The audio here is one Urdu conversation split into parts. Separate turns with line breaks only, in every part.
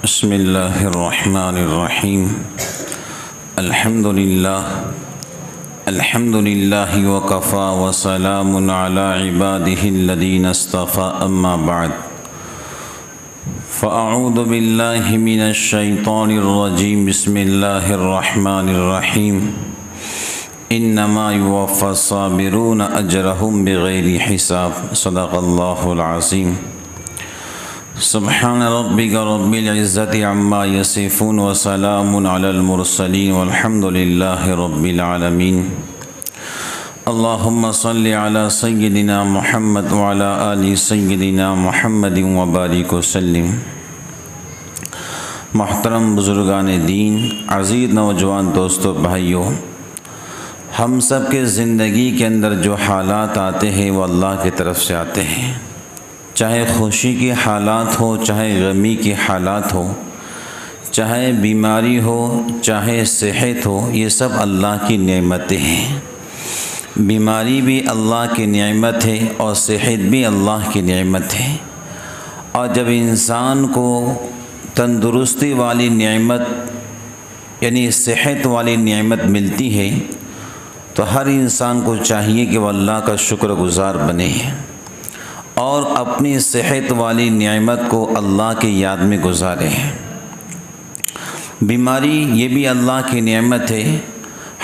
بسم اللہ الرحمن الرحیم الحمد للہ وکفی وسلام علی عبادہ الذین اصطفی اما بعد فاعوذ باللہ من الشیطان الرجیم بسم اللہ الرحمن الرحیم انما یوفی الصابرون اجرهم بغیر حساب صدق اللہ العظیم سبحان ربک رب العزت عما یصفون وسلام علی المرسلین والحمد للہ رب العالمین اللہم صل علی سیدنا محمد وعلی آل سیدنا محمد وبارک وسلم۔ محترم بزرگان دین، عزیز نوجوان دوستو بھائیوں، ہم سب کے زندگی کے اندر جو حالات آتے ہیں وہ اللہ کی طرف سے آتے ہیں، چاہے خوشی کی حالات ہو، چاہے غمی کی حالات ہو، چاہے بیماری ہو، چاہے صحت ہو، یہ سب اللہ کی نعمتیں ہیں۔ بیماری بھی اللہ کی نعمت ہے اور صحت بھی اللہ کی نعمت ہے، اور جب انسان کو تندرستی والی نعمت یعنی صحت والی نعمت ملتی ہے تو ہر انسان کو چاہیے کہ وہ اللہ کا شکر گزار بنے اور اپنی صحت والی نعمت کو اللہ کی یاد میں گزارے۔ بیماری یہ بھی اللہ کی نعمت ہے۔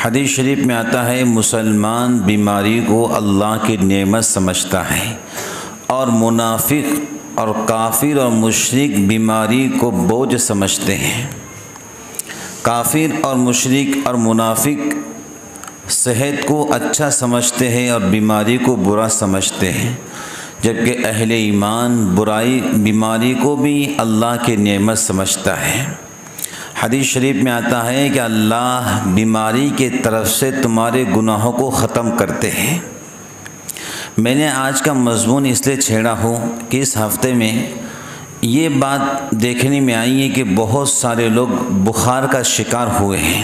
حدیث شریف میں آتا ہے مسلمان بیماری کو اللہ کی نعمت سمجھتا ہے، اور منافق اور کافر اور مشرک بیماری کو بوجھ سمجھتے ہیں۔ کافر اور مشرک اور منافق صحت کو اچھا سمجھتے ہیں اور بیماری کو برا سمجھتے ہیں، جبکہ اہل ایمان بیماری کو بھی اللہ کی نعمت سمجھتا ہے۔ حدیث شریف میں آتا ہے کہ اللہ بیماری کے طرف سے تمہارے گناہوں کو ختم کرتے ہیں۔ میں نے آج کا مضمون اس لیے چھیڑا ہوں کہ اس ہفتے میں یہ بات دیکھنے میں آئی ہے کہ بہت سارے لوگ بخار کا شکار ہوئے ہیں،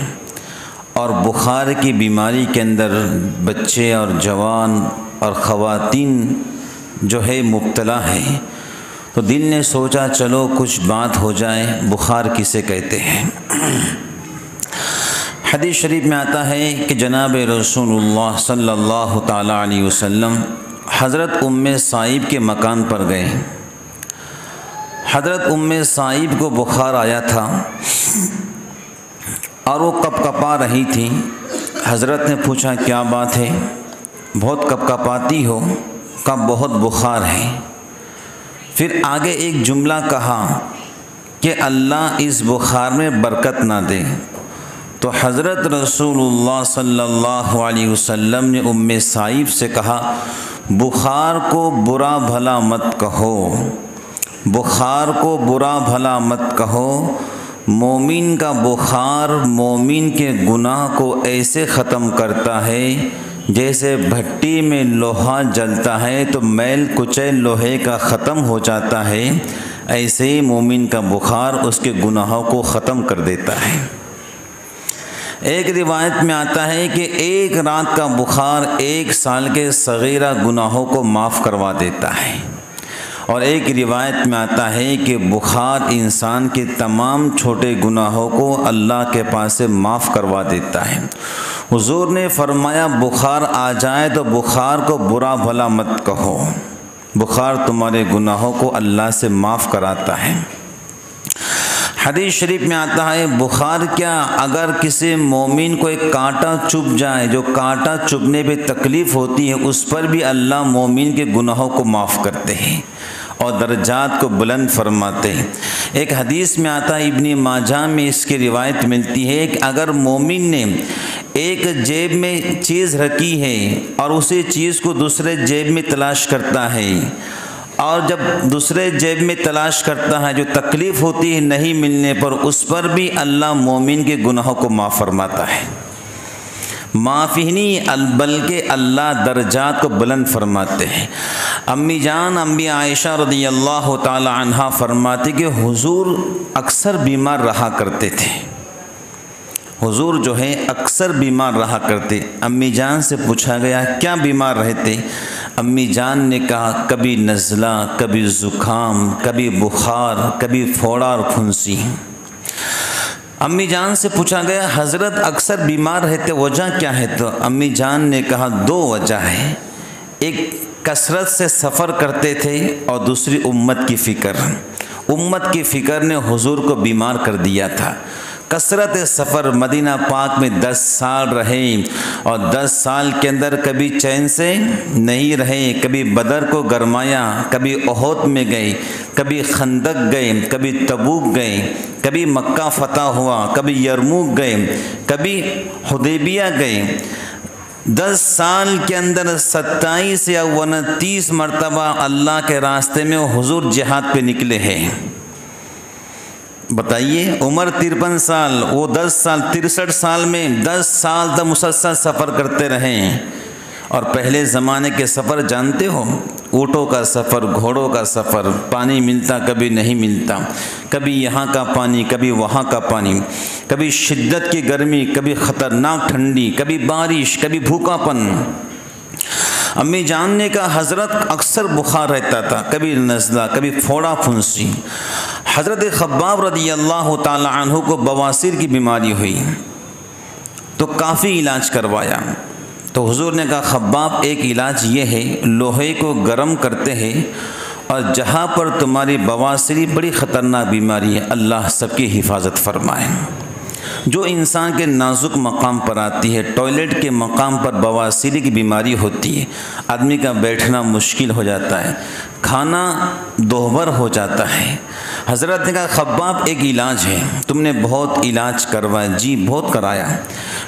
اور بخار کی بیماری کے اندر بچے اور جوان اور خواتین جو ہے مبتلا ہے، تو دل نے سوچا چلو کچھ بات ہو جائے، بخار کسے کہتے ہیں۔ حدیث شریف میں آتا ہے کہ جناب رسول اللہ صلی اللہ تعالیٰ علیہ وسلم حضرت سائب کے مکان پر گئے۔ حضرت سائب کو بخار آیا تھا اور وہ کپ کپا رہی تھی۔ حضرت نے پوچھا کیا بات ہے، بہت کپ کپاتی ہو، کا بہت بخار ہے۔ پھر آگے ایک جملہ کہا کہ اللہ اس بخار میں برکت نہ دے، تو حضرت رسول اللہ صلی اللہ علیہ وسلم نے سائب سے کہا بخار کو برا بھلا مت کہو، بخار کو برا بھلا مت کہو، مومن کا بخار مومن کے گناہ کو ایسے ختم کرتا ہے جیسے بھٹی میں لوہا جلتا ہے تو میل کچیل لوہے کا ختم ہو جاتا ہے، ایسے ہی مومن کا بخار اس کے گناہوں کو ختم کر دیتا ہے۔ ایک روایت میں آتا ہے کہ ایک رات کا بخار 1 سال کے صغیرہ گناہوں کو معاف کروا دیتا ہے، اور ایک روایت میں آتا ہے کہ بخار انسان کے تمام چھوٹے گناہوں کو اللہ کے پاس سے معاف کروا دیتا ہے۔ حضور نے فرمایا بخار آ جائے تو بخار کو برا بھلا مت کہو، بخار تمہارے گناہوں کو اللہ سے معاف کراتا ہے۔ حدیث شریف میں آتا ہے بخار کیا، اگر کسی مومن کو ایک کانٹا چبھ جائے، جو کانٹا چبھنے پہ تکلیف ہوتی ہے، اس پر بھی اللہ مومن کے گناہوں کو معاف کرتے ہیں اور درجات کو بلند فرماتے ہیں۔ ایک حدیث میں آتا ہے ابن ماجہ میں اس کی روایت ملتی ہے کہ اگر مومن نے ایک جیب میں چیز رکھی ہے اور اسی چیز کو دوسرے جیب میں تلاش کرتا ہے، اور جب دوسرے جیب میں تلاش کرتا ہے جو تکلیف ہوتی ہے نہیں ملنے پر، اس پر بھی اللہ مومن کے گناہوں کو معاف فرماتا ہے۔ معاف ہی نہیں بلکہ اللہ درجات کو بلند فرماتے ہیں۔ امی جان امی عائشہ رضی اللہ تعالی عنہا فرماتی کہ حضور اکثر بیمار رہا کرتے تھے، حضور جو ہے اکثر بیمار رہا کرتے۔ امی جان سے پوچھا گیا کیا بیمار رہتے؟ امی جان نے کہا کبھی نزلہ، کبھی زکام، کبھی بخار، کبھی پھوڑا اور پھنسی۔ امی جان سے پوچھا گیا حضرت اکثر بیمار رہتے، وجہ کیا ہے؟ تو امی جان نے کہا 2 وجہ ہے، ایک کثرت سے سفر کرتے تھے اور دوسری امت کی فکر۔ امت کی فکر نے حضور کو بیمار کر دیا تھا۔ کثرت سفر، مدینہ پاک میں 10 سال رہے اور 10 سال کے اندر کبھی چین سے نہیں رہے، کبھی بدر کو گرمایا، کبھی احد میں گئے، کبھی خندق گئے، کبھی تبوک گئے، کبھی مکہ فتح ہوا، کبھی یرموک گئے، کبھی حدیبیہ گئے۔ 10 سال کے اندر 27 یا 29 مرتبہ اللہ کے راستے میں حضور جہاد پہ نکلے ہیں۔ بتائیے، عمر 53 سال، وہ 10 سال، 63 سال میں 10 سال تک مسلسل سفر کرتے رہے۔ اور پہلے زمانے کے سفر جانتے ہو، اونٹوں کا سفر، گھوڑوں کا سفر، پانی ملتا کبھی نہیں ملتا، کبھی یہاں کا پانی کبھی وہاں کا پانی، کبھی شدت کی گرمی، کبھی خطرناک ٹھنڈی، کبھی بارش، کبھی بھوکا پن۔ امی جان نے کہا حضرت اکثر بخار رہتا تھا، کبھی نزلہ، کبھی پھوڑا پھنسی۔ حضرت خباب رضی اللہ تعالی عنہ کو بواسیر کی بیماری ہوئی تو کافی علاج کروایا۔ تو حضور نے کہا خباب ایک علاج یہ ہے، لوہے کو گرم کرتے ہیں اور جہاں پر تمہاری بواسیری بڑی خطرناک بیماری ہے، اللہ سب کی حفاظت فرمائے۔ جو انسان کے نازک مقام پر آتی ہے، ٹوائلٹ کے مقام پر بواسیری کی بیماری ہوتی ہے، آدمی کا بیٹھنا مشکل ہو جاتا ہے، کھانا دوہور ہو جاتا ہے۔ حضرت نے کہا خباب ایک علاج ہے، تم نے بہت علاج کروایا؟ جی بہت کرایا۔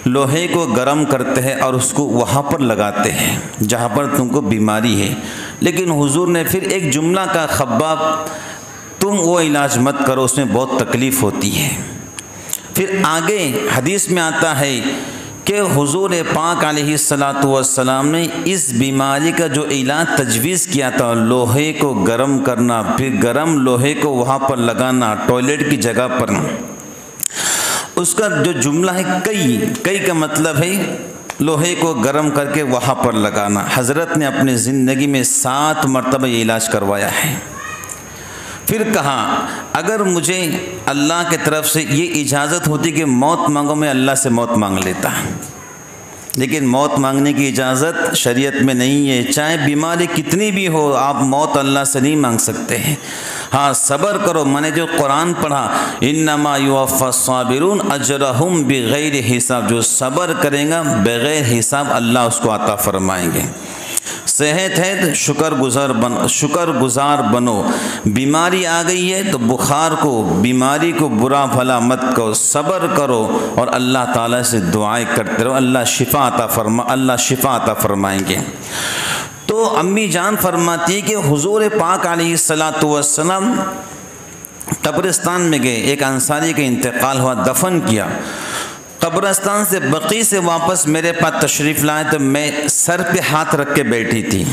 لوہے کو گرم کرتے ہیں اور اس کو وہاں پر لگاتے ہیں جہاں پر تم کو بیماری ہے، لیکن حضور نے پھر ایک جملہ کہا خباب تم وہ علاج مت کرو، اس میں بہت تکلیف ہوتی ہے۔ پھر آگے حدیث میں آتا ہے کہ حضور پاک علیہ الصلاۃ والسلام نے اس بیماری کا جو علاج تجویز کیا تھا، لوہے کو گرم کرنا، پھر گرم لوہے کو وہاں پر لگانا ٹوائلٹ کی جگہ پر، اس کا جو جملہ ہے کئی کا مطلب ہے لوہے کو گرم کر کے وہاں پر لگانا۔ حضرت نے اپنی زندگی میں 7 مرتبہ یہ علاج کروایا ہے۔ پھر کہا اگر مجھے اللہ کی طرف سے یہ اجازت ہوتی کہ موت مانگو، میں اللہ سے موت مانگ لیتا، لیکن موت مانگنے کی اجازت شریعت میں نہیں ہے۔ چاہے بیماری کتنی بھی ہو، آپ موت اللہ سے نہیں مانگ سکتے ہیں۔ ہاں صبر کرو، میں نے جو قرآن پڑھا انما یوفی الصابرون اجرہم بغیر حساب، جو صبر کرے گا بغیر حساب اللہ اس کو عطا فرمائیں گے۔ صحت ہے تو شکر گزار بنو، بیماری آ گئی ہے تو بخار کو، بیماری کو برا بھلا مت کرو، صبر کرو اور اللہ تعالیٰ سے دعائیں کرتے رہو، اللہ شفا عطا فرمائیں گے۔ تو امی جان فرماتی ہے کہ حضور پاک علیہ الصلاۃ والسلام قبرستان میں گئے، ایک انصاری کا انتقال ہوا، دفن کیا، قبرستان سے بقیع سے واپس میرے پاس تشریف لائے تو میں سر پہ ہاتھ رکھ کے بیٹھی تھی۔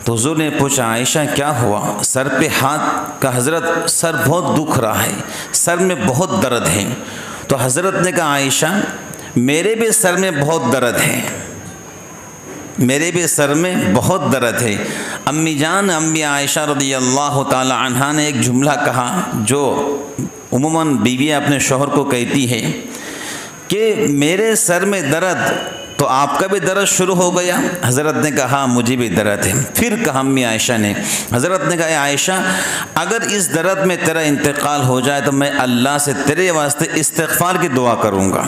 تو حضور نے پوچھا عائشہ کیا ہوا؟ سر پہ ہاتھ کا حضرت سر بہت دکھ رہا ہے، سر میں بہت درد ہے۔ تو حضرت نے کہا عائشہ میرے بھی سر میں بہت درد ہے، میرے بھی سر میں بہت درد ہے۔ امی جان امی عائشہ رضی اللہ تعالی عنہا نے ایک جملہ کہا جو عموماً بیویاں اپنے شوہر کو کہتی ہے کہ میرے سر میں درد تو آپ کا بھی درد شروع ہو گیا؟ حضرت نے کہا ہاں مجھے بھی درد ہے۔ پھر کہا امی عائشہ نے، حضرت نے کہا اے عائشہ اگر اس درد میں تیرا انتقال ہو جائے تو میں اللہ سے تیرے واسطے استغفار کی دعا کروں گا۔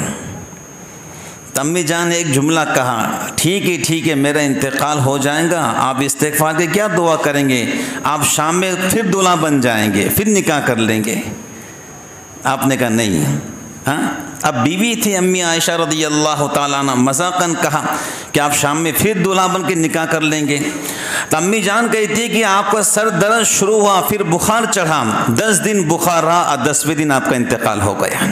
امی جان نے ایک جملہ کہا ٹھیک ہے میرا انتقال ہو جائے گا، آپ استغفار کی کیا دعا کریں گے؟ آپ شام میں پھر دولہا بن جائیں گے، پھر نکاح کر لیں گے۔ آپ نے کہا نہیں۔ ہاں اب بیوی تھی امی عائشہ رضی اللہ تعالیٰ عنہ، مذاقاً کہا کہ آپ شام میں پھر دولہا بن کے نکاح کر لیں گے۔ تو امی جان کہتی ہے کہ آپ کا سر درد شروع ہوا، پھر بخار چڑھا، 10 دن بخار رہا اور 10ویں دن آپ کا انتقال ہو گیا۔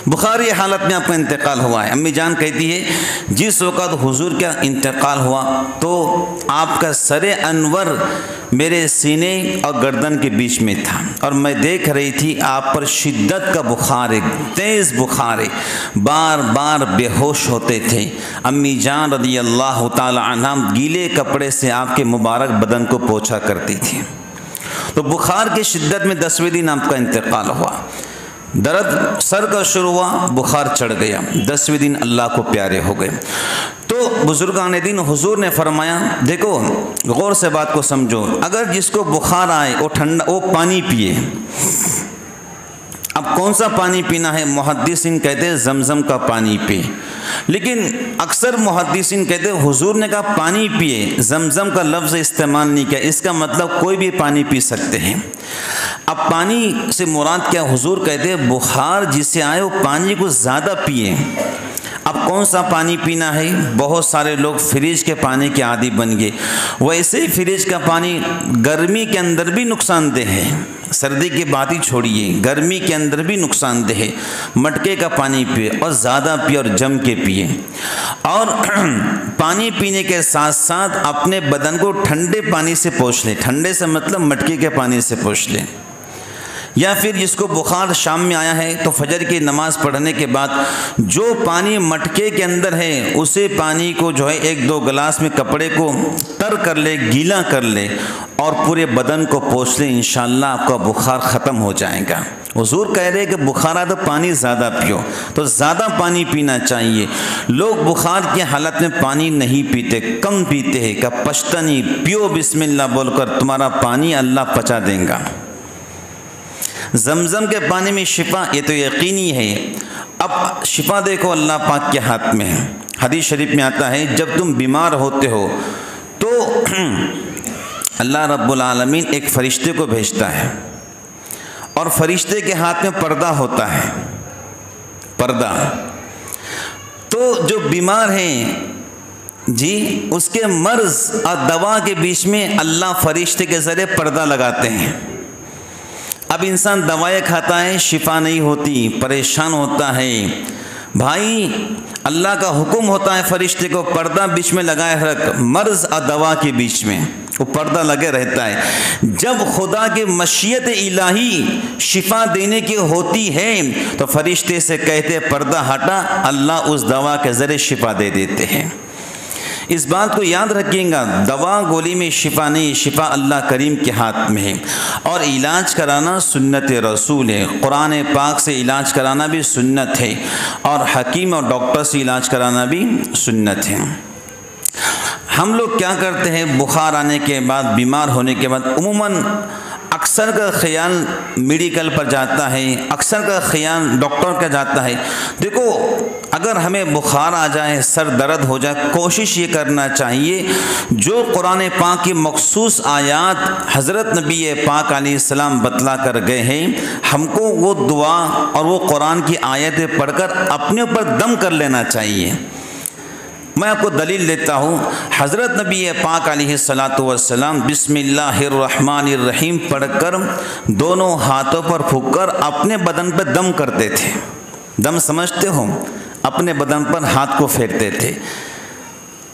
بخاری حالت میں آپ کا انتقال ہوا ہے۔ امی جان کہتی ہے جس وقت حضور کا انتقال ہوا تو آپ کا سر انور میرے سینے اور گردن کے بیچ میں تھا، اور میں دیکھ رہی تھی آپ پر شدت کا بخار ہے، تیز بخار ہے، بار بار بے ہوش ہوتے تھے۔ امی جان رضی اللہ تعالی عنہ گیلے کپڑے سے آپ کے مبارک بدن کو پوچھا کرتی تھی۔ تو بخار کی شدت میں 10ویں دن آپ کا انتقال ہوا، درد سر کا شروع ہوا، بخار چڑھ گیا، 10ویں دن اللہ کو پیارے ہو گئے۔ تو بزرگان دین حضور نے فرمایا دیکھو غور سے بات کو سمجھو، اگر جس کو بخار آئے وہ پانی پیے۔ اب کون سا پانی پینا ہے؟ محدثین کہتے ہیں زمزم کا پانی پی، لیکن اکثر محدثین کہتے ہیں حضور نے کہا پانی پیے، زمزم کا لفظ استعمال نہیں کیا، اس کا مطلب کوئی بھی پانی پی سکتے ہیں۔ اب پانی سے مراد کیا؟ حضور کہتے ہیں بخار جس سے آئے وہ پانی کو زیادہ پیے۔ اب کون سا پانی پینا ہے؟ بہت سارے لوگ فریج کے پانی کے عادی بن گئے، ویسے ہی فریج کا پانی گرمی کے اندر بھی نقصان دہ ہے، سردی کی بات ہی چھوڑیے، گرمی کے اندر بھی نقصان دہ ہے۔ مٹکے کا پانی پیے اور زیادہ پیے اور جم کے پیے، اور پانی پینے کے ساتھ ساتھ اپنے بدن کو ٹھنڈے پانی سے پوچھ لیں، ٹھنڈے سے مطلب مٹکے کے پانی سے پوچھ لیں۔ یا پھر جس کو بخار شام میں آیا ہے تو فجر کی نماز پڑھنے کے بعد جو پانی مٹکے کے اندر ہے اسے پانی کو جو ہے 1-2 گلاس میں کپڑے کو تر کر لے، گیلا کر لے اور پورے بدن کو پوچھ لے، انشاءاللہ آپ کا بخار ختم ہو جائے گا۔ حضور کہہ رہے کہ بخار آئے تو پانی زیادہ پیو، تو زیادہ پانی پینا چاہیے۔ لوگ بخار کی حالت میں پانی نہیں پیتے، کم پیتے ہیں، کہ پشتنی پیو بسم اللہ بول کر، تمہارا پانی اللہ پچا دیں گا۔ زمزم کے پانی میں شفا، یہ تو یقینی ہے۔ اب شفا دیکھو اللہ پاک کے ہاتھ میں ہے۔ حدیث شریف میں آتا ہے جب تم بیمار ہوتے ہو تو اللہ رب العالمین ایک فرشتے کو بھیجتا ہے، اور فرشتے کے ہاتھ میں پردہ ہوتا ہے، پردہ۔ تو جو بیمار ہیں جی اس کے مرض اور دوا کے بیچ میں اللہ فرشتے کے ذریعے پردہ لگاتے ہیں۔ اب انسان دوائیں کھاتا ہے، شفا نہیں ہوتی، پریشان ہوتا ہے۔ بھائی اللہ کا حکم ہوتا ہے فرشتے کو پردہ بیچ میں لگائے رکھ، مرض اور دوا کے بیچ میں وہ پردہ لگے رہتا ہے۔ جب خدا کی مشیت الہی شفا دینے کی ہوتی ہے تو فرشتے سے کہتے پردہ ہٹا، اللہ اس دوا کے ذریعے شفا دے دیتے ہیں۔ اس بات کو یاد رکھیں گا، دوا گولی میں شفا نہیں، شفا اللہ کریم کے ہاتھ میں ہے، اور علاج کرانا سنت رسول ہے۔ قرآن پاک سے علاج کرانا بھی سنت ہے، اور حکیم اور ڈاکٹر سے علاج کرانا بھی سنت ہے۔ ہم لوگ کیا کرتے ہیں بخار آنے کے بعد، بیمار ہونے کے بعد، عموماً اکثر کا خیال میڈیکل پر جاتا ہے، اکثر کا خیال ڈاکٹر کا جاتا ہے۔ دیکھو اگر ہمیں بخار آ جائے، سر درد ہو جائے، کوشش یہ کرنا چاہیے جو قرآن پاک کی مخصوص آیات حضرت نبی پاک علیہ السلام بتلا کر گئے ہیں، ہم کو وہ دعا اور وہ قرآن کی آیتیں پڑھ کر اپنے اوپر دم کر لینا چاہیے۔ میں آپ کو دلیل دیتا ہوں، حضرت نبی پاک علیہ السلام بسم اللہ الرحمن الرحیم پڑھ کر دونوں ہاتھوں پر پھونک کر اپنے بدن پہ دم کرتے تھے۔ دم سمجھتے ہو؟ اپنے بدن پر ہاتھ کو پھیرتے تھے۔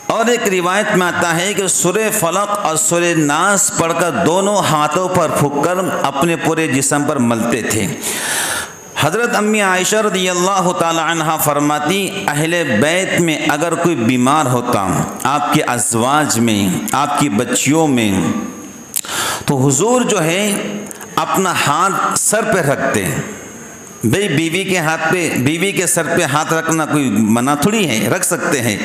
اور ایک روایت میں آتا ہے کہ سورہ فلق اور سورہ ناس پڑھ کر دونوں ہاتھوں پر پھونک کر اپنے پورے جسم پر ملتے تھے۔ حضرت امی عائشہ رضی اللہ تعالی عنہ فرماتی اہل بیت میں اگر کوئی بیمار ہوتا، آپ کے ازواج میں، آپ کی بچیوں میں، تو حضور جو ہے اپنا ہاتھ سر پہ رکھتے ہیں۔ بھئی بیوی کے سر پہ ہاتھ رکھنا کوئی منع تھوڑی ہے، رکھ سکتے ہیں۔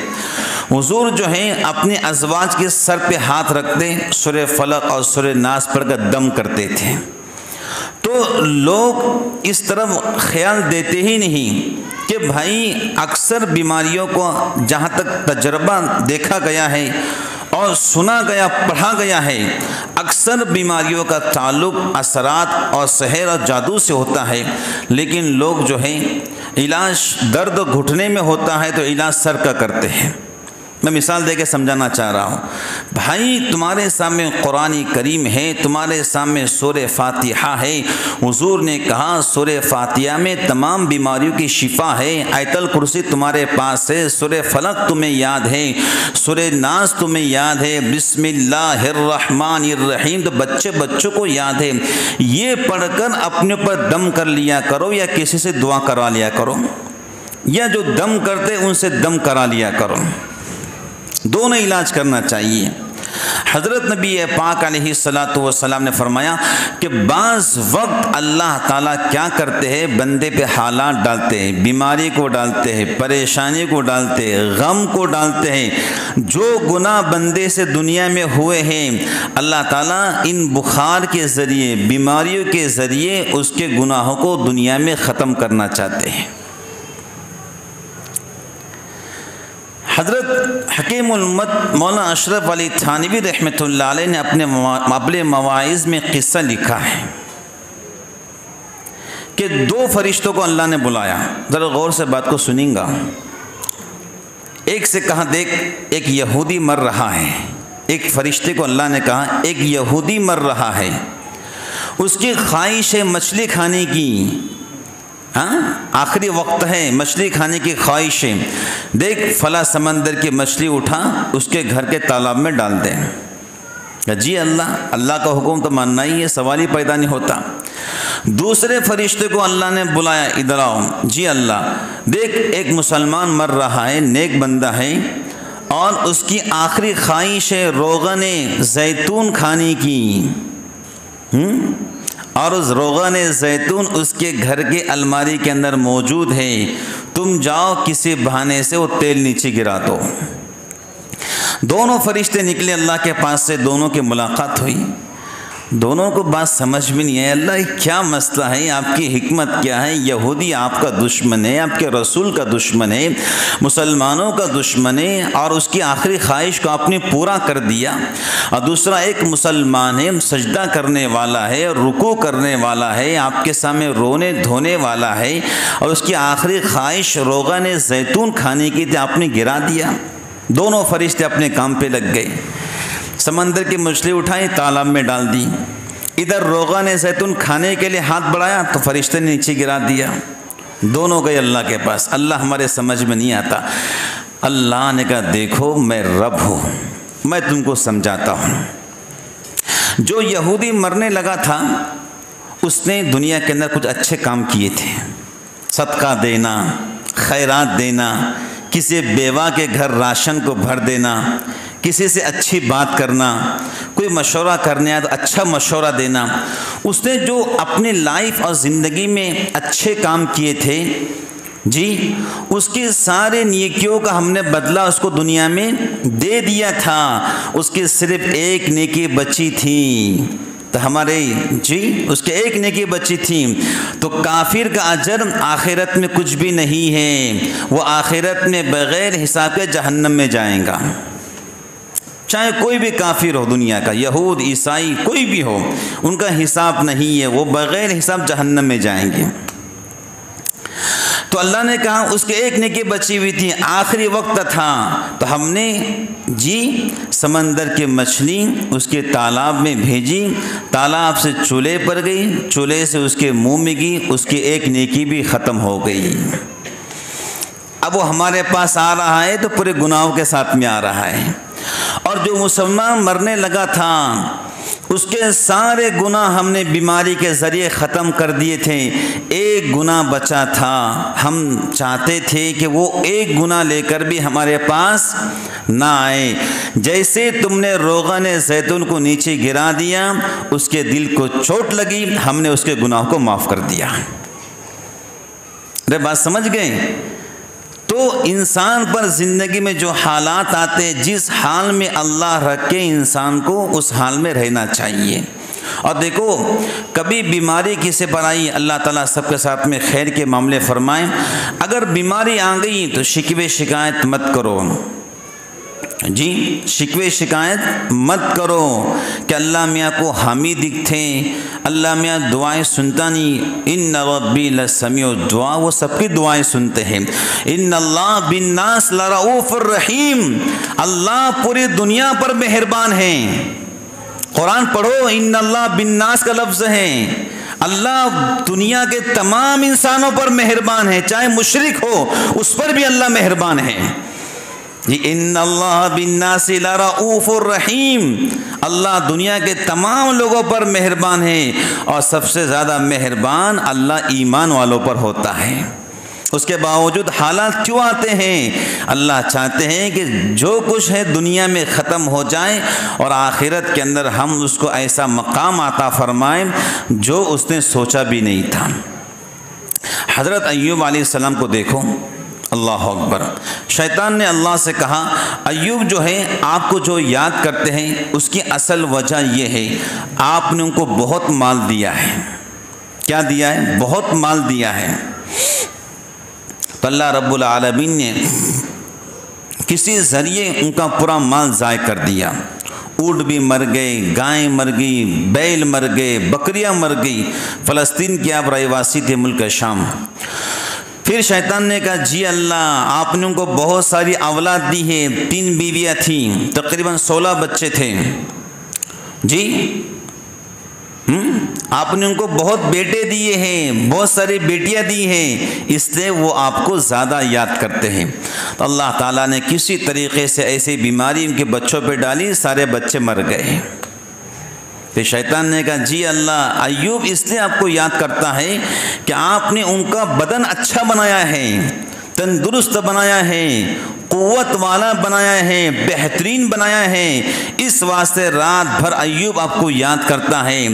حضور جو ہے اپنے ازواج کے سر پہ ہاتھ رکھتے، سورہ فلق اور سورہ ناس پڑھ کر دم کرتے تھے۔ تو لوگ اس طرف خیال دیتے ہی نہیں کہ بھائی اکثر بیماریوں کو جہاں تک تجربہ دیکھا گیا ہے اور سنا گیا، پڑھا گیا ہے، اکثر بیماریوں کا تعلق اثرات اور سحر اور جادو سے ہوتا ہے، لیکن لوگ جو ہے علاج درد گھٹنے میں ہوتا ہے تو علاج سر کا کرتے ہیں، میں مثال دے کے سمجھانا چاہ رہا ہوں. بھائی تمہارے سامنے قرآن کریم ہے، تمہارے سامنے سورہ فاتحہ ہے. حضور نے کہا سورہ فاتحہ میں تمام بیماریوں کی شفا ہے. آیت الکرسی تمہارے پاس ہے، سورہ فلق تمہیں یاد ہے، سورہ ناس تمہیں یاد ہے، بسم اللہ الرحمن الرحیم تو بچوں کو یاد ہے. یہ پڑھ کر اپنے اوپر دم کر لیا کرو، یا کسی سے دعا کرا لیا کرو، یا جو دم کرتے ان سے دم کرا لیا کرو. دونوں علاج کرنا چاہیے. حضرت نبی پاک علیہ الصلاۃ والسلام نے فرمایا کہ بعض وقت اللہ تعالیٰ کیا کرتے ہیں، بندے پہ حالات ڈالتے ہیں، بیماری کو ڈالتے ہیں، پریشانی کو ڈالتے ہیں، غم کو ڈالتے ہیں. جو گناہ بندے سے دنیا میں ہوئے ہیں اللہ تعالیٰ ان بخار کے ذریعے، بیماریوں کے ذریعے اس کے گناہوں کو دنیا میں ختم کرنا چاہتے ہیں. حضرت حکیم الامت مولانا اشرف علی تھانوی رحمۃ اللہ علیہ نے اپنے مواعظ میں قصہ لکھا ہے کہ دو فرشتوں کو اللہ نے بلایا. ذرا غور سے بات کو سنیں گا. ایک سے کہا دیکھ ایک یہودی مر رہا ہے. ایک فرشتے کو اللہ نے کہا ایک یہودی مر رہا ہے، اس کی خواہش ہے مچھلی کھانے کی، آخری وقت ہے، مچھلی کھانے کی خواہش ہے. دیکھ فلاں سمندر کی مچھلی اٹھا اس کے گھر کے تالاب میں ڈال دے. جی اللہ کا حکم تو ماننا ہی ہے، سوال ہی پیدا نہیں ہوتا. دوسرے فرشتے کو اللہ نے بلایا، ادھر آؤ. جی اللہ دیکھ ایک مسلمان مر رہا ہے، نیک بندہ ہے، اور اس کی آخری خواہش ہے روغن زیتون کھانے کی، اور اس روغن زیتون اس کے گھر کے الماری کے اندر موجود ہے. تم جاؤ کسی بہانے سے وہ تیل نیچے گرا دو. دونوں فرشتے نکلے اللہ کے پاس سے، دونوں کی ملاقات ہوئی. دونوں کو بات سمجھ میں نہیں آئی، اللہ کیا مسئلہ ہے، آپ کی حکمت کیا ہے؟ یہودی آپ کا دشمن ہے، آپ کے رسول کا دشمن ہے، مسلمانوں کا دشمن ہے، اور اس کی آخری خواہش کو آپ نے پورا کر دیا. اور دوسرا ایک مسلمان ہے، سجدہ کرنے والا ہے، رکوع کرنے والا ہے، آپ کے سامنے رونے دھونے والا ہے، اور اس کی آخری خواہش روغن زیتون کھانے کی تھی، آپ نے گرا دیا. دونوں فرشتے اپنے کام پہ لگ گئے. سمندر کی مچھلی اٹھائی، تالاب میں ڈال دی. ادھر روغن زیتون کھانے کے لیے ہاتھ بڑھایا تو فرشتے نے نیچے گرا دیا. دونوں گئے اللہ کے پاس. اللہ ہمارے سمجھ میں نہیں آتا. اللہ نے کہا دیکھو میں رب ہوں، میں تم کو سمجھاتا ہوں. جو یہودی مرنے لگا تھا اس نے دنیا کے اندر کچھ اچھے کام کیے تھے، صدقہ دینا، خیرات دینا، کسی بیوہ کے گھر راشن کو بھر دینا، کسی سے اچھی بات کرنا، کوئی مشورہ کرنے آیا تو اچھا مشورہ دینا. اس نے جو اپنی لائف اور زندگی میں اچھے کام کیے تھے جی، اس کی سارے نیکیوں کا ہم نے بدلہ اس کو دنیا میں دے دیا تھا. اس کی صرف ایک نیکی بچی تھی تو ہمارے جی اس کے ایک نیکی بچی تھی. تو کافر کا اجر آخرت میں کچھ بھی نہیں ہے، وہ آخرت میں بغیر حساب کے جہنم میں جائیں گا. چاہے کوئی بھی کافر ہو دنیا کا، یہود عیسائی کوئی بھی ہو، ان کا حساب نہیں ہے، وہ بغیر حساب جہنم میں جائیں گے. تو اللہ نے کہا اس کے ایک نیکی بچی ہوئی تھی، آخری وقت تھا، تو ہم نے جی سمندر کی مچھلی اس کے تالاب میں بھیجی. تالاب سے چولہے پر گئی، چولہے سے اس کے منہ میں گئی، اس کی ایک نیکی بھی ختم ہو گئی. اب وہ ہمارے پاس آ رہا ہے تو پورے گناہوں کے ساتھ میں آ رہا ہے. اور جو مسلمان مرنے لگا تھا اس کے سارے گناہ ہم نے بیماری کے ذریعے ختم کر دیے تھے. ایک گناہ بچا تھا، ہم چاہتے تھے کہ وہ ایک گناہ لے کر بھی ہمارے پاس نہ آئے. جیسے تم نے روغن زیتون کو نیچے گرا دیا، اس کے دل کو چوٹ لگی، ہم نے اس کے گناہ کو معاف کر دیا. ارے بات سمجھ گئے؟ تو انسان پر زندگی میں جو حالات آتے، جس حال میں اللہ رکھے انسان کو اس حال میں رہنا چاہیے. اور دیکھو کبھی بیماری کسی پر آئی، اللہ تعالیٰ سب کے ساتھ میں خیر کے معاملے فرمائیں. اگر بیماری آ گئی تو شکوے شکایت مت کرو. جی شکوے شکایت مت کرو کہ اللہ میاں کو حامد دکھتے، اللہ میاں دعائیں سنتا نہیں۔ ان ربی لسمیع الدعاء، وہ سب کی دعائیں سنتے ہیں۔ ان اللہ بالناس لرؤوف الرحیم، اللہ پوری دنیا پر مہربان ہیں۔ قرآن پڑھو، ان اللہ بالناس کا لفظ ہے، اللہ دنیا کے تمام انسانوں پر مہربان ہے، چاہے مشرک ہو اس پر بھی اللہ مہربان ہے۔ ان اللہ بالناس لرؤوف الرحیم، اللہ دنیا کے تمام لوگوں پر مہربان ہے، اور سب سے زیادہ مہربان اللہ ایمان والوں پر ہوتا ہے۔ اس کے باوجود حالات کیوں آتے ہیں؟ اللہ چاہتے ہیں کہ جو کچھ ہے دنیا میں ختم ہو جائے، اور آخرت کے اندر ہم اس کو ایسا مقام عطا فرمائیں جو اس نے سوچا بھی نہیں تھا۔ حضرت ایوب علیہ السلام کو دیکھو، اللہ اکبر، شیطان نے اللہ سے کہا ایوب جو ہے آپ کو جو یاد کرتے ہیں اس کی اصل وجہ یہ ہے آپ نے ان کو بہت مال دیا ہے۔ کیا دیا ہے؟ بہت مال دیا ہے۔ تو اللہ رب العالمین نے کسی ذریعے ان کا پورا مال ضائع کر دیا۔ اونٹ بھی مر گئے، گائیں مر گئی، بیل مر گئے، بکریاں مر گئی۔ فلسطین کے آپ رہواسی تھے، ملک شام۔ پھر شیطان نے کہا جی اللہ آپ نے ان کو بہت ساری اولاد دی ہے، 3 بیویاں تھیں، تقریباً 16 بچے تھے جی، آپ نے ان کو بہت بیٹے دیے ہیں، بہت ساری بیٹیاں دی ہیں، اس لیے وہ آپ کو زیادہ یاد کرتے ہیں۔ تو اللہ تعالیٰ نے کسی طریقے سے ایسی بیماری ان کے بچوں پہ ڈالی، سارے بچے مر گئے۔ پھر شیطان نے کہا جی اللہ ایوب اس لیے آپ کو یاد کرتا ہے کہ آپ نے ان کا بدن اچھا بنایا ہے، تندرست بنایا ہے، قوت والا بنایا ہے، بہترین بنایا ہے، اس واسطے رات بھر ایوب آپ کو یاد کرتا ہے۔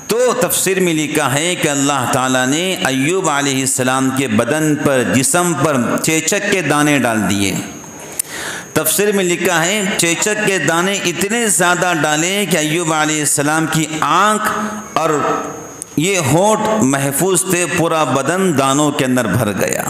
تو تفسیر میں لکھا ہے کہ اللہ تعالیٰ نے ایوب علیہ السلام کے بدن پر، جسم پر چیچک کے دانے ڈال دیے۔ تفسیر میں لکھا ہے چیچک کے دانے اتنے زیادہ ڈالے کہ ایوب علیہ السلام کی آنکھ اور یہ ہونٹ محفوظ تھے، پورا بدن دانوں کے اندر بھر گیا۔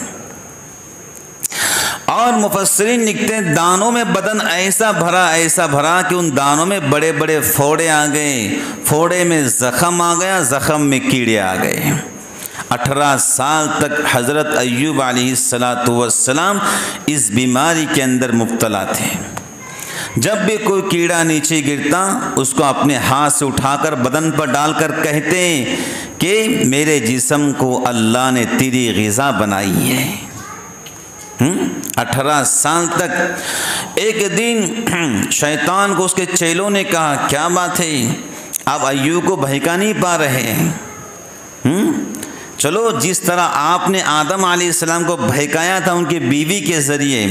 اور مفسرین لکھتے ہیں دانوں میں بدن ایسا بھرا کہ ان دانوں میں بڑے بڑے پھوڑے آ گئے، پھوڑے میں زخم آ گیا، زخم میں کیڑے آ گئے۔ 18 سال تک حضرت ایوب علیہ السلام اس بیماری کے اندر مبتلا تھے۔ جب بھی کوئی کیڑا نیچے گرتا اس کو اپنے ہاتھ سے اٹھا کر بدن پر ڈال کر کہتے کہ میرے جسم کو اللہ نے تیری غذا بنائی ہے۔ 18 سال تک۔ ایک دن شیطان کو اس کے چیلوں نے کہا کیا بات ہے، آپ ایوب کو بہکا نہیں پا رہے ہیں؟ چلو جس طرح آپ نے آدم علیہ السلام کو بہکایا تھا ان کی بیوی کے ذریعے،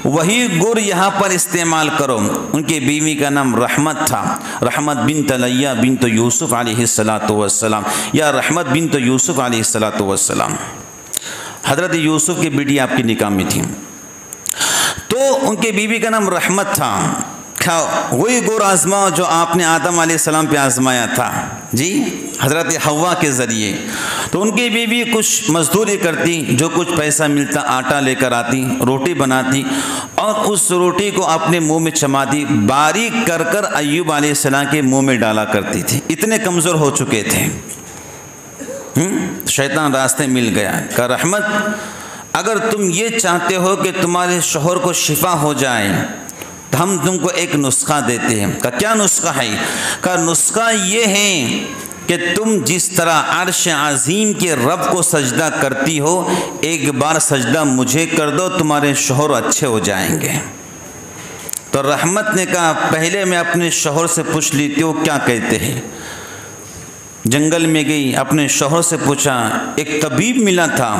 وہی گر یہاں پر استعمال کرو۔ ان کی بیوی کا نام رحمت تھا، رحمت بنت لیہ بنت یوسف علیہ السلام، یا رحمت بنت یوسف علیہ السلام۔ حضرت یوسف کی بیٹی آپ کی نکاح میں تھی، تو ان کی بیوی کا نام رحمت تھا۔ وہی گر آزماؤ جو آپ نے آدم علیہ السلام پہ آزمایا تھا جی، حضرت حوا کے ذریعے۔ تو ان کی بیوی کچھ مزدوری کرتی، جو کچھ پیسہ ملتا آٹا لے کر آتی، روٹی بناتی، اور اس روٹی کو اپنے منہ میں چماتی، باریک کر کر ایوب علیہ السلام کے منہ میں ڈالا کرتی تھی، اتنے کمزور ہو چکے تھے۔ شیطان راستے مل گیا، کہا رحمت اگر تم یہ چاہتے ہو کہ تمہارے شوہر کو شفا ہو جائے تو ہم تم کو ایک نسخہ دیتے ہیں۔ کہا کیا نسخہ ہے؟ کہا نسخہ یہ ہے کہ تم جس طرح عرش عظیم کے رب کو سجدہ کرتی ہو، ایک بار سجدہ مجھے کر دو، تمہارے شوہر اچھے ہو جائیں گے۔ تو رحمت نے کہا پہلے میں اپنے شوہر سے پوچھ لیتی ہوں کیا کہتے ہیں۔ جنگل میں گئی، اپنے شوہر سے پوچھا، ایک طبیب ملا تھا۔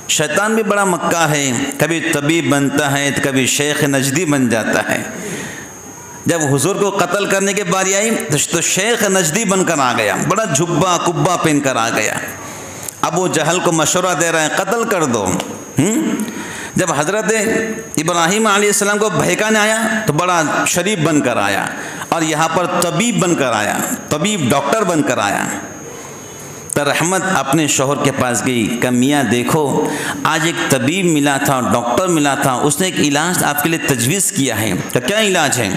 شیطان بھی بڑا مکار ہے، کبھی طبیب بنتا ہے تو کبھی شیخ نجدی بن جاتا ہے۔ جب حضور کو قتل کرنے کی باری آئی تو شیخ نجدی بن کر آ گیا، بڑا جھبا کبا پہن کر آ گیا، ابو جہل کو مشورہ دے رہا ہے قتل کر دو۔ جب حضرت ابراہیم علیہ السلام کو بہکانے آیا تو بڑا شریف بن کر آیا، اور یہاں پر طبیب بن کر آیا، طبیب ڈاکٹر بن کر آیا۔ تو رحمت اپنے شوہر کے پاس گئی کہ میاں دیکھو آج ایک طبیب ملا تھا، ڈاکٹر ملا تھا، اس نے ایک علاج آپ کے لیے تجویز کیا ہے۔ کہ کیا علاج ہے؟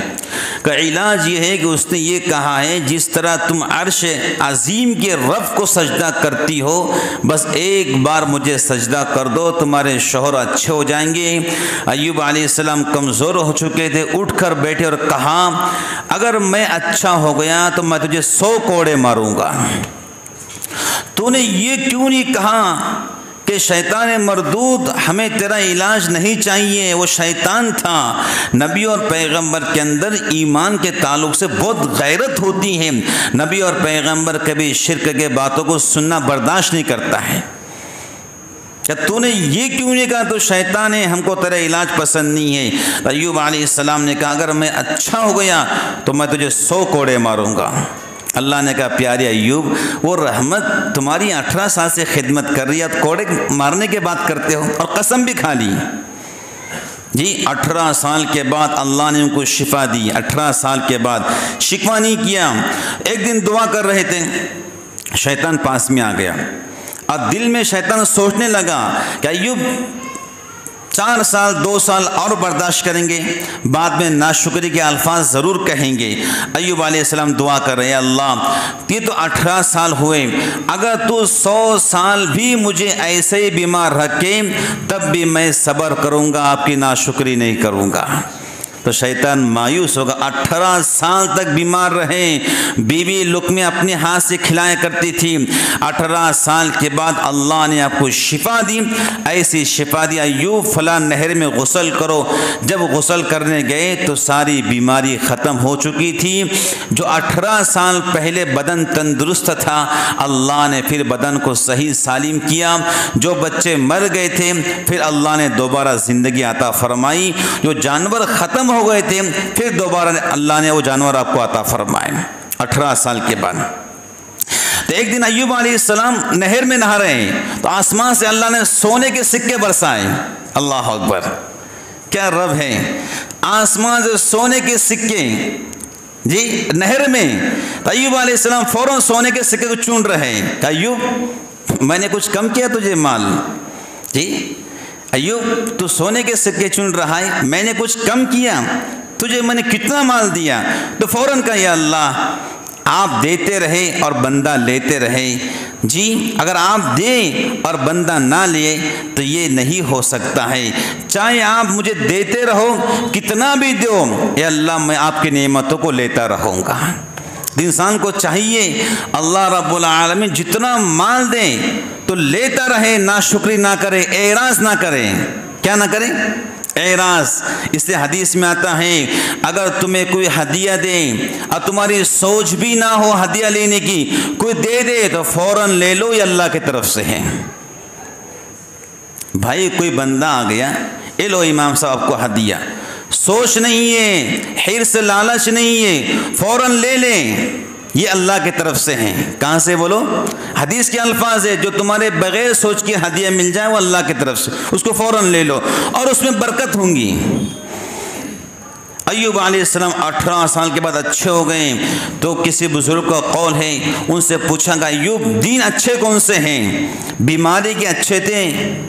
کہ علاج یہ ہے کہ اس نے یہ کہا ہے جس طرح تم عرش عظیم کے رب کو سجدہ کرتی ہو، بس ایک بار مجھے سجدہ کر دو، تمہارے شوہر اچھے ہو جائیں گے۔ ایوب علیہ السلام کمزور ہو چکے تھے، اٹھ کر بیٹھے اور کہا اگر میں اچھا ہو گیا تو میں تجھے 100 کوڑے ماروں گا۔ تو نے یہ کیوں نہیں کہا کہ شیطان مردود ہمیں تیرا علاج نہیں چاہیے؟ وہ شیطان تھا۔ نبی اور پیغمبر کے اندر ایمان کے تعلق سے بہت غیرت ہوتی ہے۔ نبی اور پیغمبر کبھی شرک کے باتوں کو سننا برداشت نہیں کرتا ہے۔ کہ تو نے یہ کیوں نہیں کہا تو شیطان ہے، ہم کو تیرا علاج پسند نہیں ہے۔ ایوب علیہ السلام نے کہا اگر میں اچھا ہو گیا تو میں تجھے 100 کوڑے ماروں گا۔ اللہ نے کہا پیارے ایوب، وہ رحمت تمہاری 18 سال سے خدمت کر رہی ہے، اب کوڑے مارنے کے بات کرتے ہو، اور قسم بھی کھا لی۔ جی 18 سال کے بعد اللہ نے ان کو شفا دی۔ 18 سال کے بعد شکوہ نہیں کیا۔ ایک دن دعا کر رہے تھے، شیطان پاس میں آ گیا اور دل میں شیطان سوچنے لگا کہ ایوب 4 سال 2 سال اور برداشت کریں گے، بعد میں ناشکری کے الفاظ ضرور کہیں گے۔ ایوب علیہ السلام دعا کر رہے ہیں اللہ یہ تو 18 سال ہوئے، اگر تو 100 سال بھی مجھے ایسے ہی بیمار رکھے تب بھی میں صبر کروں گا، آپ کی ناشکری نہیں کروں گا۔ تو شیطان مایوس ہوگا۔ 18 سال تک بیمار رہے، بیوی لقمے اپنے ہاتھ سے کھلایا کرتی تھی۔ 18 سال کے بعد اللہ نے آپ کو شفا دی، ایسی شفا دی ایوب فلاں نہر میں غسل کرو۔ جب غسل کرنے گئے تو ساری بیماری ختم ہو چکی تھی۔ جو 18 سال پہلے بدن تندرست تھا، اللہ نے پھر بدن کو صحیح سالم کیا۔ جو بچے مر گئے تھے پھر اللہ نے دوبارہ زندگی عطا فرمائی۔ جو جانور ختم ہو گئے تھے پھر دوبارہ اللہ نے وہ جانور آپ کو عطا فرمائے 18 سال کے بعد۔ تو ایک دن ایوب علیہ السلام نہر میں نہا رہے ہیں تو آسمان سے اللہ نے سونے کے سکے برسائے۔ اللہ اکبر، کیا رب ہے! آسمان سے سونے کے سکے جی نہر میں۔ تو ایوب علیہ السلام فوراً سونے کے سکے کو چون رہے ہیں کہ ایوب میں نے کچھ کم کیا تجھے مال؟ جی ایوب تو سونے کے سکے چن رہا ہے، میں نے کچھ کم کیا؟ تجھے میں نے کتنا مال دیا؟ تو فوراً کہا یا اللہ آپ دیتے رہے اور بندہ لیتے رہے، جی اگر آپ دیں اور بندہ نہ لے تو یہ نہیں ہو سکتا ہے، چاہے آپ مجھے دیتے رہو کتنا بھی دو، اے اللہ میں آپ کی نعمتوں کو لیتا رہوں گا۔ انسان کو چاہیے اللہ رب العالمین جتنا مال دیں تو لیتا رہے، ناشکری نہ کرے، اعراض نہ کرے۔ کیا نہ کرے؟ اعراض۔ اس لیے حدیث میں آتا ہے اگر تمہیں کوئی ہدیہ دے اور تمہاری سوچ بھی نہ ہو ہدیہ لینے کی، کوئی دے دے تو فوراً لے لو، یہ اللہ کی طرف سے ہے۔ بھائی کوئی بندہ آ گیا، اے لو امام صاحب کو ہدیہ، سوچ نہیں ہے، حرص لالچ نہیں ہے، فوراً لے لیں، یہ اللہ کی طرف سے ہیں۔ کہاں سے بولو؟ حدیث کے الفاظ ہے جو تمہارے بغیر سوچ کے ہدیہ مل جائے وہ اللہ کی طرف سے، اس کو فوراً لے لو اور اس میں برکت ہوں گی۔ ایوب علیہ السلام 18 سال کے بعد اچھے ہو گئے تو کسی بزرگ کا قول ہے، ان سے پوچھا گا ایوب دین اچھے کون سے ہیں؟ بیماری کے اچھے تھے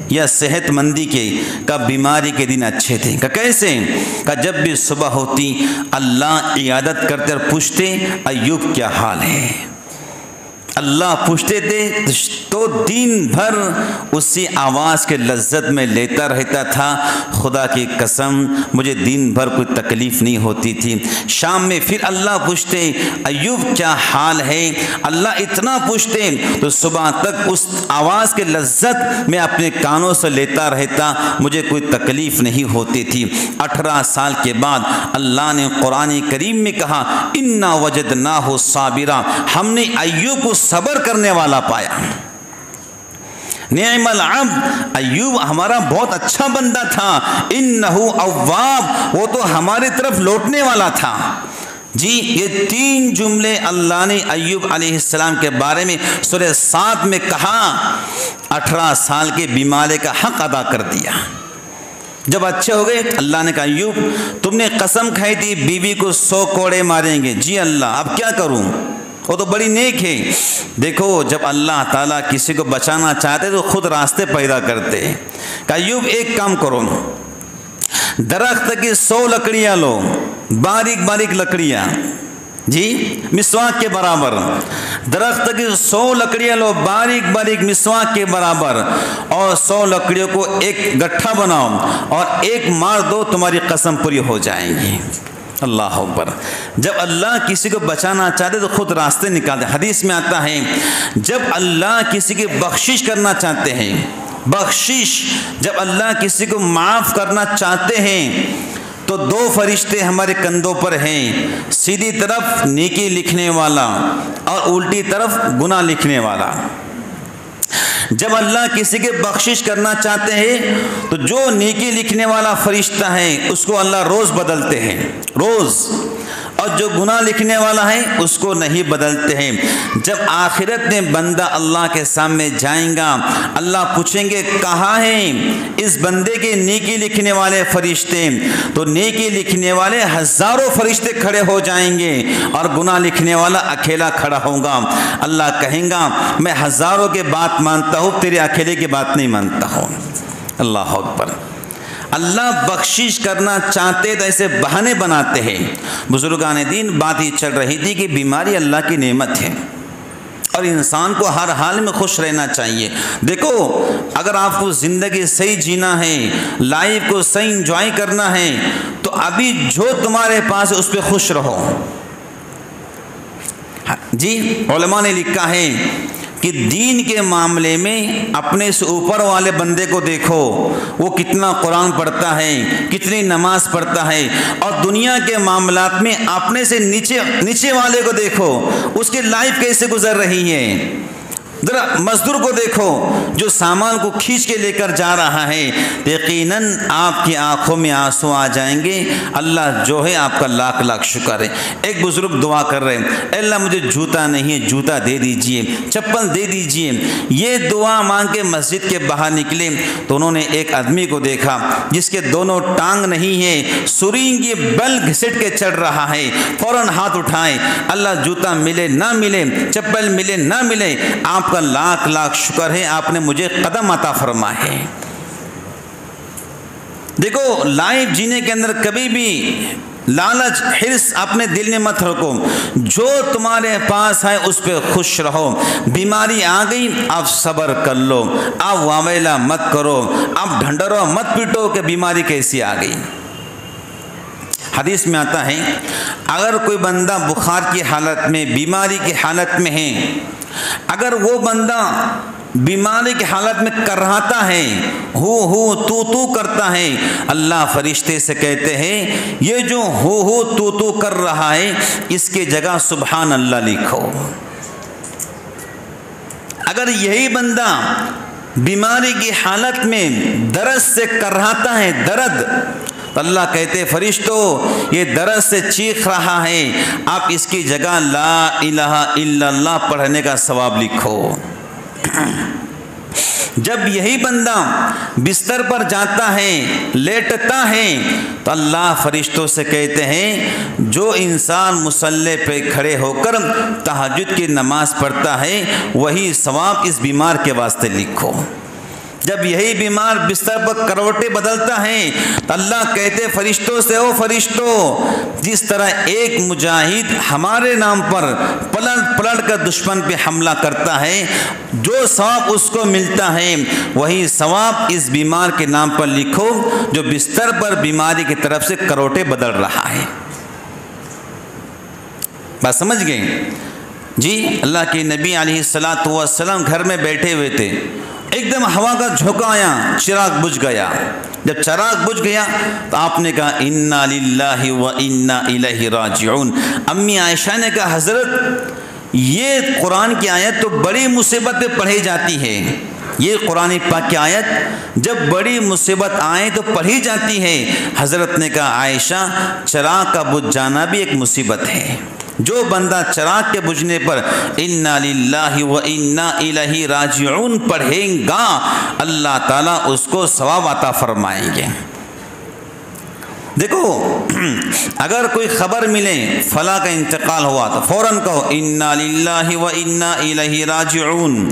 یا صحت مندی کے؟ کہ بیماری کے دن اچھے تھے۔ کہ کیسے؟ کہ جب بھی صبح ہوتی اللہ عیادت کرتے اور پوچھتے ایوب کیا حال ہے، اللہ پوچھتے تھے تو دن بھر اسی آواز کے لذت میں لیتا رہتا تھا۔ خدا کی قسم مجھے دن بھر کوئی تکلیف نہیں ہوتی تھی۔ شام میں پھر اللہ پوچھتے ایوب کیا حال ہے، اللہ اتنا پوچھتے تو صبح تک اس آواز کے لذت میں اپنے کانوں سے لیتا رہتا، مجھے کوئی تکلیف نہیں ہوتی تھی۔ 18 سال کے بعد اللہ نے قرآن کریم میں کہا انا وجدناہ صابرا، ہم نے ایوب کو صبر کرنے والا پایا۔ نعم العبد، ایوب ہمارا بہت اچھا بندہ تھا، انہ اواب، وہ تو ہماری طرف لوٹنے والا تھا۔ جی یہ 3 جملے اللہ نے ایوب علیہ السلام کے بارے میں سورہ 7 میں کہا، 18 سال کے بیماری کا حق ادا کر دیا۔ جب اچھے ہو گئے اللہ نے کہا ایوب تم نے قسم کھائی تھی بیوی کو 100 کوڑے ماریں گے، جی اللہ اب کیا کروں؟ وہ تو بڑی نیک ہے۔ دیکھو جب اللہ تعالیٰ کسی کو بچانا چاہتے تو خود راستے پیدا کرتے ہیں۔ کہ ایوب ایک کام کرو، درخت کی 100 لکڑیاں لو، باریک باریک لکڑیاں، جی مسواک کے برابر، درخت کی 100 لکڑیاں لو باریک باریک مسواک کے برابر، اور 100 لکڑیوں کو ایک گٹھا بناؤ اور ایک مار دو، تمہاری قسم پوری ہو جائیں گی۔ اللہ اکبر۔ جب اللہ کسی کو بچانا چاہتے تو خود راستے نکالتے۔ حدیث میں آتا ہے جب اللہ کسی کی بخشش کرنا چاہتے ہیں، بخشش جب اللہ کسی کو معاف کرنا چاہتے ہیں تو 2 فرشتے ہمارے کندھوں پر ہیں، سیدھی طرف نیکی لکھنے والا اور الٹی طرف گناہ لکھنے والا۔ جب اللہ کسی کے بخشش کرنا چاہتے ہیں تو جو نیکی لکھنے والا فرشتہ ہے اس کو اللہ روز بدلتے ہیں، روز، اور جو گناہ لکھنے والا ہے اس کو نہیں بدلتے ہیں۔ جب آخرت میں بندہ اللہ کے سامنے جائیں گا، اللہ پوچھیں گے کہاں ہیں اس بندے کے نیکی لکھنے والے فرشتے، تو نیکی لکھنے والے ہزاروں فرشتے کھڑے ہو جائیں گے اور گناہ لکھنے والا اکیلا کھڑا ہوگا۔ اللہ کہیں گا میں ہزاروں کے بات مانتا ہوں، تیرے اکیلے کی بات نہیں مانتا ہوں۔ اللہ اکبر۔ اللہ بخشش کرنا چاہتے تو ایسے بہانے بناتے ہیں۔ بزرگان دین بات یہ چل رہی تھی کہ بیماری اللہ کی نعمت ہے اور انسان کو ہر حال میں خوش رہنا چاہیے۔ دیکھو اگر آپ کو زندگی صحیح جینا ہے، لائف کو صحیح انجوائے کرنا ہے، تو ابھی جو تمہارے پاس ہے اس پہ خوش رہو۔ جی علماء نے لکھا ہے کہ دین کے معاملے میں اپنے سے اوپر والے بندے کو دیکھو، وہ کتنا قرآن پڑھتا ہے، کتنی نماز پڑھتا ہے، اور دنیا کے معاملات میں اپنے سے نیچے والے کو دیکھو، اس کی لائف کیسے گزر رہی ہے۔ ذرا مزدور کو دیکھو جو سامان کو کھینچ کے لے کر جا رہا ہے، یقیناً آپ کی آنکھوں میں آنسو آ جائیں گے۔ اللہ جو ہے آپ کا لاکھ لاکھ شکر ہے۔ ایک بزرگ دعا کر رہے ہیں، اے اللہ مجھے جوتا نہیں ہے، جوتا دے دیجئے، چپل دے دیجئے۔ یہ دعا مانگ کے مسجد کے باہر نکلے تو انہوں نے ایک آدمی کو دیکھا جس کے دونوں ٹانگ نہیں ہے، سرنگ کی بل گھسٹ کے چڑھ رہا ہے۔ فوراً ہاتھ اٹھائے، اللہ جوتا ملے نہ ملے، چپل ملے نہ ملے، آپ کا لاکھ لاکھ شکر ہے، آپ نے مجھے قدم عطا فرمائے۔ دیکھو لائف جینے کے اندر کبھی بھی لالچ حرص اپنے دل میں مت رکھو، جو تمہارے پاس ہے اس پہ خوش رہو۔ بیماری آ گئی آپ صبر کر لو، آپ واویلا مت کرو، آپ ڈھنڈرو مت پیٹو کہ بیماری کیسی آ گئی۔ حدیث میں آتا ہے اگر کوئی بندہ بخار کی حالت میں، بیماری کی حالت میں ہے، اگر وہ بندہ بیماری کی حالت میں کرہاتا ہے، ہو تو کرتا ہے، اللہ فرشتے سے کہتے ہیں یہ جو ہو تو کر رہا ہے اس کے جگہ سبحان اللہ لکھو۔ اگر یہی بندہ بیماری کی حالت میں درد سے کرہاتا ہے، درد، تو اللہ کہتے فرشتوں یہ درد سے چیخ رہا ہے، آپ اس کی جگہ لا الہ الا اللہ پڑھنے کا ثواب لکھو۔ جب یہی بندہ بستر پر جاتا ہے، لیٹتا ہے، تو اللہ فرشتوں سے کہتے ہیں جو انسان مصلی پہ کھڑے ہو کر تہجد کی نماز پڑھتا ہے وہی ثواب اس بیمار کے واسطے لکھو۔ جب یہی بیمار بستر پر کروٹیں بدلتا ہے تو اللہ کہتے فرشتوں سے، او فرشتوں جس طرح ایک مجاہد ہمارے نام پر پلٹ کر دشمن پہ حملہ کرتا ہے، جو ثواب اس کو ملتا ہے وہی ثواب اس بیمار کے نام پر لکھو جو بستر پر بیماری کی طرف سے کروٹیں بدل رہا ہے۔ بات سمجھ گئے؟ جی اللہ کے نبی علیہ السلام گھر میں بیٹھے ہوئے تھے، ایک دم ہوا کا جھونکا آیا، چراغ بجھ گیا۔ جب چراغ بجھ گیا تو آپ نے کہا انا للہ و انا الیہ راجعون۔ امی عائشہ نے کہا حضرت یہ قرآن کی آیت تو بڑی مصیبت پہ پڑھی جاتی ہے، یہ قرآن پاک کی آیت جب بڑی مصیبت آئے تو پڑھی جاتی ہے۔ حضرت نے کہا عائشہ چراغ کا بجھ جانا بھی ایک مصیبت ہے، جو بندہ چراغ کے بجھنے پر انا للہ و انا الیہ راجعون پڑھیں گا اللہ تعالیٰ اس کو ثواب عطا فرمائیں گے۔ دیکھو اگر کوئی خبر ملے فلاں کا انتقال ہوا تو فوراً کہو انا للہ و انا الیہ راجعون۔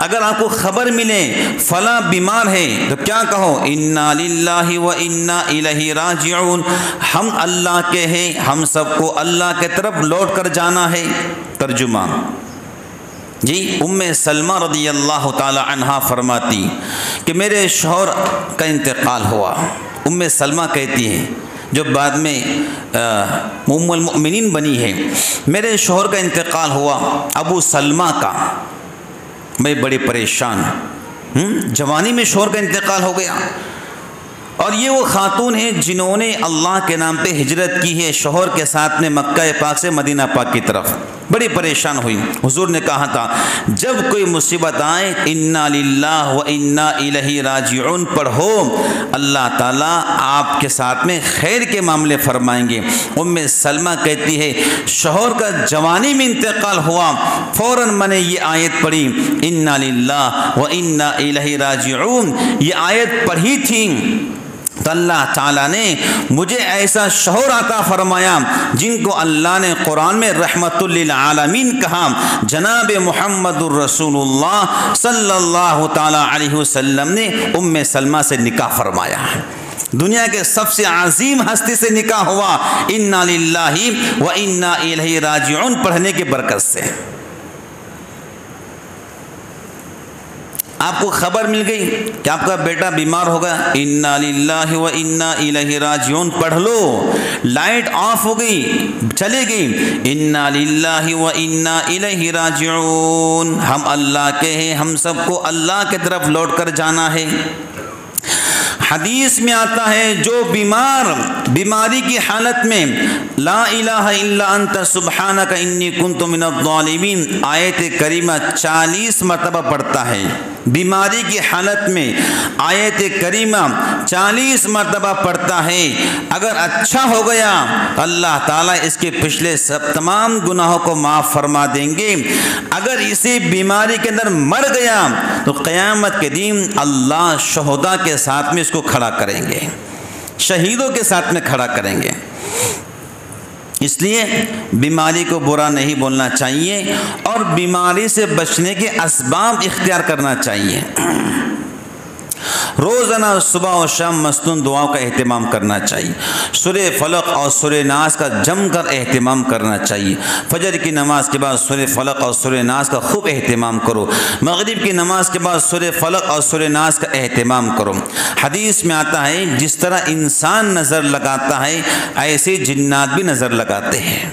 اگر آپ کو خبر ملے فلاں بیمار ہے تو کیا کہو انا للہ و انا الیہ راجعون، ہم اللہ کے ہیں، ہم سب کو اللہ کے طرف لوٹ کر جانا ہے۔ ترجمہ جی ام سلمہ رضی اللہ تعالی عنہا فرماتی کہ میرے شوہر کا انتقال ہوا۔ ام سلمہ کہتی ہیں جو بعد میں ام المؤمنین بنی ہے، میرے شوہر کا انتقال ہوا ابو سلمہ کا، میں بڑی پریشان، جوانی میں شوہر کا انتقال ہو گیا۔ اور یہ وہ خاتون ہیں جنہوں نے اللہ کے نام پہ ہجرت کی ہے شوہر کے ساتھ میں مکہ پاک سے مدینہ پاک کی طرف، بڑی پریشان ہوئی۔ حضور نے کہا تھا جب کوئی مصیبت آئے انا للہ و انا الیہ راجعون پڑھو، اللہ تعالیٰ آپ کے ساتھ میں خیر کے معاملے فرمائیں گے۔ ام سلمہ کہتی ہے شوہر کا جوانی میں انتقال ہوا، فوراً میں نے یہ آیت پڑھی انا للہ و انا الیہ راجعون، یہ آیت پڑھی تھی تو اللہ تعالیٰ نے مجھے ایسا شوہر عطا فرمایا جن کو اللہ نے قرآن میں رحمت للعالمین کہا۔ جناب محمد الرسول اللہ صلی اللہ تعالیٰ علیہ وسلم نے ام سلمہ سے نکاح فرمایا، دنیا کے سب سے عظیم ہستی سے نکاح ہوا انا للہ و انا الیہ راجعون پڑھنے کی برکت سے۔ آپ کو خبر مل گئی کہ آپ کا بیٹا بیمار ہوگا، انا للہ و انا الیہ راجعون پڑھ لو۔ لائٹ آف ہو گئی، چلے گئی، انا للہ و انا الیہ راجعون، ہم اللہ کے ہیں، ہم سب کو اللہ کی طرف لوٹ کر جانا ہے۔ حدیث میں آتا ہے جو بیماری کی حالت میں لا الہ الا انت سبحانک انی کنت من الظالمین آیت کریمہ 40 مرتبہ پڑھتا ہے، بیماری کی حالت میں آیت کریمہ 40 مرتبہ پڑھتا ہے، اگر اچھا ہو گیا تو اللہ تعالیٰ اس کے پچھلے تمام گناہوں کو معاف فرما دیں گے، اگر اسی بیماری کے اندر مر گیا تو قیامت کے دن اللہ شہداء کے ساتھ میں اس کو کھڑا کریں گے، شہیدوں کے ساتھ میں کھڑا کریں گے۔ اس لیے بیماری کو برا نہیں بولنا چاہیے اور بیماری سے بچنے کے اسباب اختیار کرنا چاہیے۔ روزانہ صبح و شام مسنون دعاؤں کا اہتمام کرنا چاہیے، سورہ فلق اور سورہ ناس کا جم کر اہتمام کرنا چاہیے، فجر کی نماز کے بعد سورہ فلق اور سورہ ناس کا خوب اہتمام کرو، مغرب کی نماز کے بعد سورہ فلق اور سورہ ناس کا اہتمام کرو۔ حدیث میں آتا ہے جس طرح انسان نظر لگاتا ہے ایسے جنات بھی نظر لگاتے ہیں۔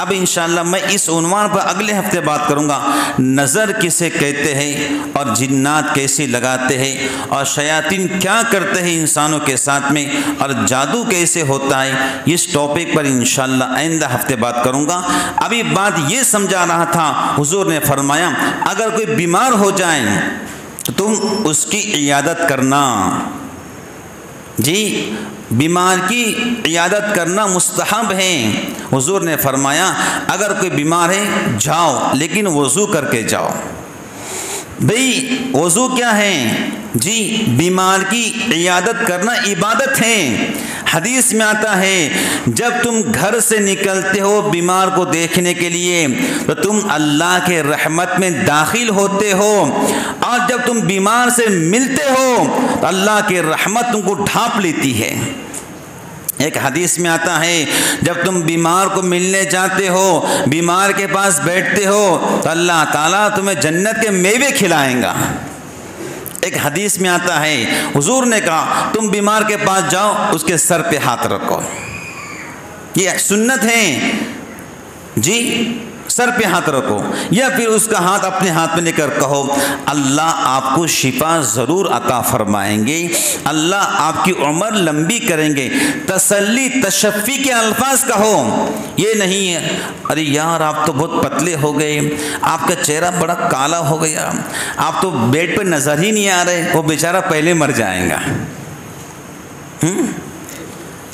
اب انشاءاللہ میں اس عنوان پر اگلے ہفتے بات کروں گا، نظر کسے کہتے ہیں اور جنات کیسے لگاتے ہیں اور شیاطین کیا کرتے ہیں انسانوں کے ساتھ میں اور جادو کیسے ہوتا ہے، اس ٹاپک پر انشاءاللہ آئندہ ہفتے بات کروں گا۔ ابھی بات یہ سمجھا رہا تھا، حضور نے فرمایا اگر کوئی بیمار ہو جائے تو تم اس کی عیادت کرنا، جی بیمار کی عیادت کرنا مستحب ہے۔ حضور نے فرمایا اگر کوئی بیمار ہے جاؤ لیکن وضو کر کے جاؤ۔ بھئی وضو کیا ہے؟ جی بیمار کی عیادت کرنا عبادت ہے۔ حدیث میں آتا ہے جب تم گھر سے نکلتے ہو بیمار کو دیکھنے کے لیے تو تم اللہ کے رحمت میں داخل ہوتے ہو، اور جب تم بیمار سے ملتے ہو تو اللہ کی رحمت تم کو ڈھانپ لیتی ہے۔ ایک حدیث میں آتا ہے جب تم بیمار کو ملنے جاتے ہو، بیمار کے پاس بیٹھتے ہو تو اللہ تعالیٰ تمہیں جنت کے میوے کھلائیں گا۔ ایک حدیث میں آتا ہے حضور نے کہا تم بیمار کے پاس جاؤ اس کے سر پہ ہاتھ رکھو، یہ سنت ہے، جی سر پہ ہاتھ رکھو، یا پھر اس کا ہاتھ اپنے ہاتھ میں لے کر کہو اللہ آپ کو شفا ضرور عطا فرمائیں گے، اللہ آپ کی عمر لمبی کریں گے۔ تسلی تشفی کے الفاظ کہو، یہ نہیں ہے ارے یار آپ تو بہت پتلے ہو گئے، آپ کا چہرہ بڑا کالا ہو گیا، آپ تو بیڈ پہ نظر ہی نہیں آ رہے، وہ بیچارہ پہلے مر جائیں گا،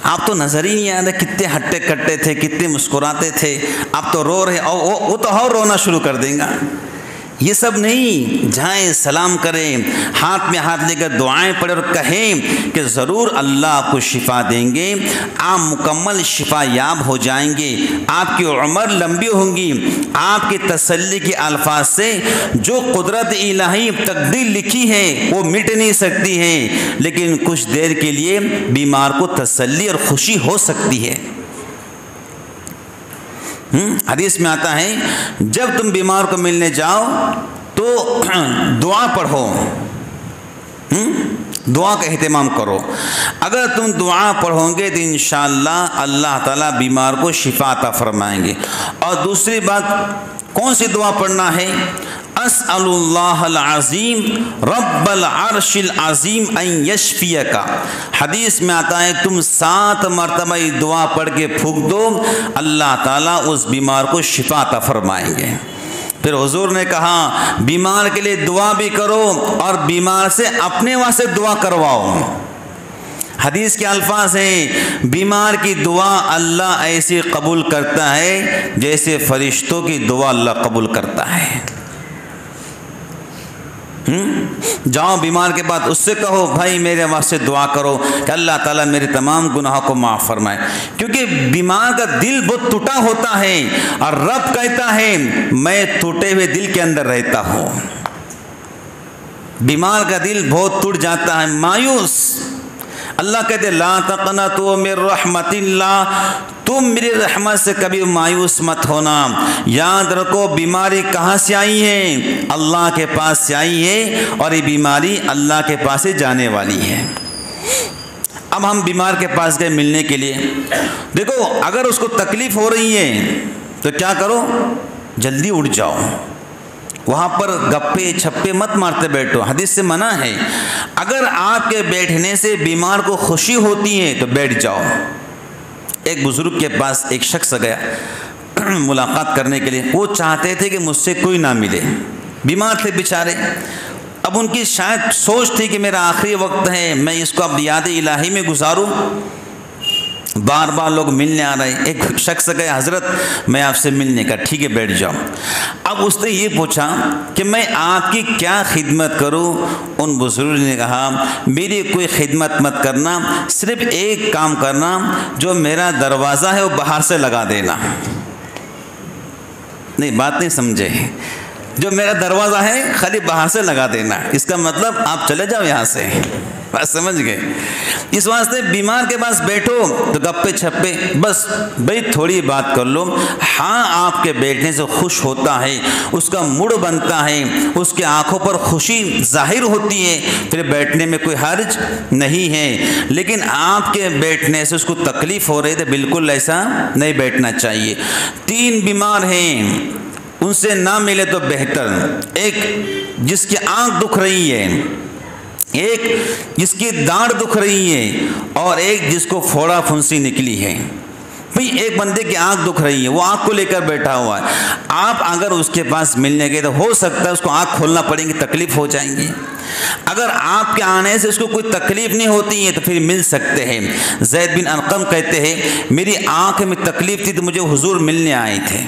آپ تو نظر ہی نہیں آ رہے، کتنے ہٹے کٹے تھے، کتنے مسکراتے تھے، آپ تو رو رہے، اور وہ تو اور رونا شروع کر دیں گا۔ یہ سب نہیں، جائیں سلام کریں، ہاتھ میں ہاتھ لے کر دعائیں پڑھیں اور کہیں کہ ضرور اللہ آپ کو شفا دیں گے، آپ مکمل شفا یاب ہو جائیں گے، آپ کی عمر لمبی ہوں گی۔ آپ کی تسلی کے الفاظ سے جو قدرت الہی تقدیر لکھی ہے وہ مٹ نہیں سکتی ہے، لیکن کچھ دیر کے لیے بیمار کو تسلی اور خوشی ہو سکتی ہے۔ حدیث میں آتا ہے جب تم بیمار کو ملنے جاؤ تو دعا پڑھو، دعا کا اہتمام کرو۔ اگر تم دعا پڑھو گے تو انشاءاللہ اللہ تعالیٰ بیمار کو شفا عطا فرمائیں گے۔ اور دوسری بات، کون سی دعا پڑھنا ہے؟ اسأل اللہ العظیم رب العرش العظیم ان یشفیک۔ حدیث میں آتا ہے تم 7 مرتبہ یہ دعا پڑھ کے پھونک دو، اللہ تعالیٰ اس بیمار کو شفا عطا فرمائیں گے۔ پھر حضور نے کہا بیمار کے لیے دعا بھی کرو اور بیمار سے اپنے واسطے دعا کرواؤ۔ حدیث کے الفاظ ہیں بیمار کی دعا اللہ ایسی قبول کرتا ہے جیسے فرشتوں کی دعا اللہ قبول کرتا ہے۔ جاؤ بیمار کے بعد اس سے کہو بھائی میرے واسطے دعا کرو کہ اللہ تعالیٰ میرے تمام گناہوں کو معاف فرمائے، کیونکہ بیمار کا دل بہت ٹوٹا ہوتا ہے اور رب کہتا ہے میں ٹوٹے ہوئے دل کے اندر رہتا ہوں۔ بیمار کا دل بہت ٹوٹ جاتا ہے، مایوس۔ اللہ کہتے لا تقنطوا من رحمت اللہ، تم میری رحمت سے کبھی مایوس مت ہونا۔ یاد رکھو بیماری کہاں سے آئی ہے؟ اللہ کے پاس سے آئی ہے اور یہ بیماری اللہ کے پاس سے جانے والی ہے۔ اب ہم بیمار کے پاس گئے ملنے کے لیے، دیکھو اگر اس کو تکلیف ہو رہی ہے تو کیا کرو؟ جلدی اٹھ جاؤ، وہاں پر گپے چھپے مت مارتے بیٹھو، حدیث سے منع ہے۔ اگر آپ کے بیٹھنے سے بیمار کو خوشی ہوتی ہے تو بیٹھ جاؤ۔ ایک بزرگ کے پاس ایک شخص گیا ملاقات کرنے کے لیے، وہ چاہتے تھے کہ مجھ سے کوئی نہ ملے، بیمار تھے بیچارے۔ اب ان کی شاید سوچ تھی کہ میرا آخری وقت ہے، میں اس کو اب یاد الہی میں گزاروں۔ بار بار لوگ ملنے آ رہے، ایک شخص گیا حضرت میں آپ سے ملنے کا، ٹھیک ہے بیٹھ جاؤ۔ اب اس نے یہ پوچھا کہ میں آپ کی کیا خدمت کروں؟ ان بزرگ نے کہا میری کوئی خدمت مت کرنا، صرف ایک کام کرنا، جو میرا دروازہ ہے وہ باہر سے لگا دینا۔ نہیں بات نہیں سمجھے، جو میرا دروازہ ہے خالی باہر سے لگا دینا، اس کا مطلب آپ چلے جاؤ یہاں سے، بات سمجھ گئے؟ اس واسطے بیمار کے پاس بیٹھو تو گپے چھپے بس بھائی تھوڑی بات کر لو، ہاں آپ کے بیٹھنے سے خوش ہوتا ہے، اس کا موڈ بنتا ہے، اس کے آنکھوں پر خوشی ظاہر ہوتی ہے، پھر بیٹھنے میں کوئی حرج نہیں ہے۔ لیکن آپ کے بیٹھنے سے اس کو تکلیف ہو رہی ہے، بالکل ایسا نہیں بیٹھنا چاہیے۔ 3 بیمار ہیں، ان سے نہ ملے تو بہتر۔ ایک جس کی آنکھ دکھ رہی ہے، ایک جس کی داڑھ دکھ رہی ہے، اور ایک جس کو پھوڑا پھنسی نکلی ہے۔ بھئی ایک بندے کی آنکھ دکھ رہی ہے، وہ آنکھ کو لے کر بیٹھا ہوا ہے، آپ اگر اس کے پاس ملنے گئے تو ہو سکتا ہے اس کو آنکھ کھولنا پڑیں گی، تکلیف ہو جائیں گی۔ اگر آپ کے آنے سے اس کو کوئی تکلیف نہیں ہوتی ہے تو پھر مل سکتے ہیں۔ زید بن ارقم کہتے ہیں میری آنکھ میں تکلیف تھی تو مجھے حضور ملنے آئے تھے،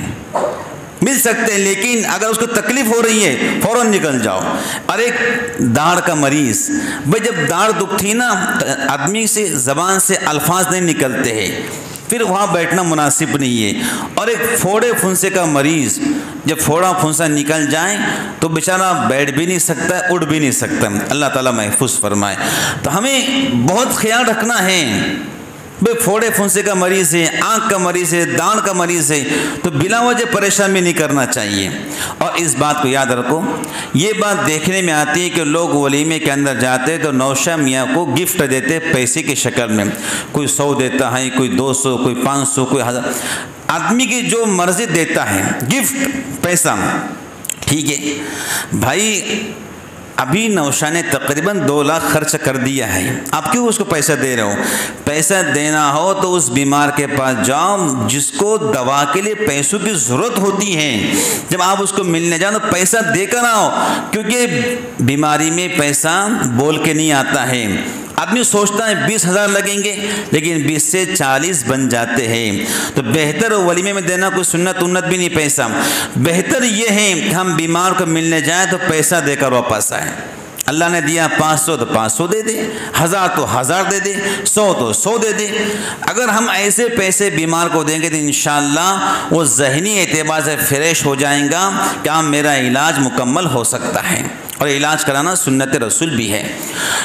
مل سکتے ہیں، لیکن اگر اس کو تکلیف ہو رہی ہے فوراً نکل جاؤ۔ اور ایک داڑھ کا مریض، بھئی جب داڑھ دکھتی نا آدمی سے زبان سے الفاظ نہیں نکلتے ہیں، پھر وہاں بیٹھنا مناسب نہیں ہے۔ اور ایک پھوڑے پھنسے کا مریض، جب پھوڑا پھنسا نکل جائیں تو بیچارہ بیٹھ بھی نہیں سکتا، اٹھ بھی نہیں سکتا، اللہ تعالیٰ محفوظ فرمائے۔ تو ہمیں بہت خیال رکھنا ہے، بھئی پھوڑے پھنسے کا مریض ہے، آنکھ کا مریض ہے، داڑھ کا مریض ہے، تو بلا وجہ پریشان بھی نہیں کرنا چاہیے۔ اور اس بات کو یاد رکھو، یہ بات دیکھنے میں آتی ہے کہ لوگ ولیمے کے اندر جاتے تو نوشہ میاں کو گفٹ دیتے پیسے کی شکل میں، کوئی 100 دیتا ہے، کوئی 200، کوئی 500، کوئی 1000، آدمی کی جو مرضی دیتا ہے گفٹ پیسہ، ٹھیک ہے بھائی۔ ابھی نوشہ نے تقریباً 2 لاکھ خرچ کر دیا ہے، آپ کیوں اس کو پیسہ دے رہے ہو؟ پیسہ دینا ہو تو اس بیمار کے پاس جاؤ جس کو دوا کے لیے پیسوں کی ضرورت ہوتی ہے، جب آپ اس کو ملنے جاؤ تو پیسہ دے کر آؤ، کیونکہ بیماری میں پیسہ بول کے نہیں آتا ہے، آدمی سوچتا ہے 20,000 لگیں گے لیکن 20 سے 40 بن جاتے ہیں۔ تو بہتر ولیمے میں دینا کوئی سنت بھی نہیں پیسہ، بہتر یہ ہے کہ ہم بیمار کو ملنے جائیں تو پیسہ دے کر واپس آئیں۔ اللہ نے دیا 500 تو 500 دے دے، 1000 تو 1000 دے دے، 100 تو 100 دے دے۔ اگر ہم ایسے پیسے بیمار کو دیں گے تو انشاءاللہ وہ ذہنی اعتبار سے فریش ہو جائیں گا کہ ہاں میرا علاج مکمل ہو سکتا ہے، اور علاج کرانا سنت رسول بھی ہے۔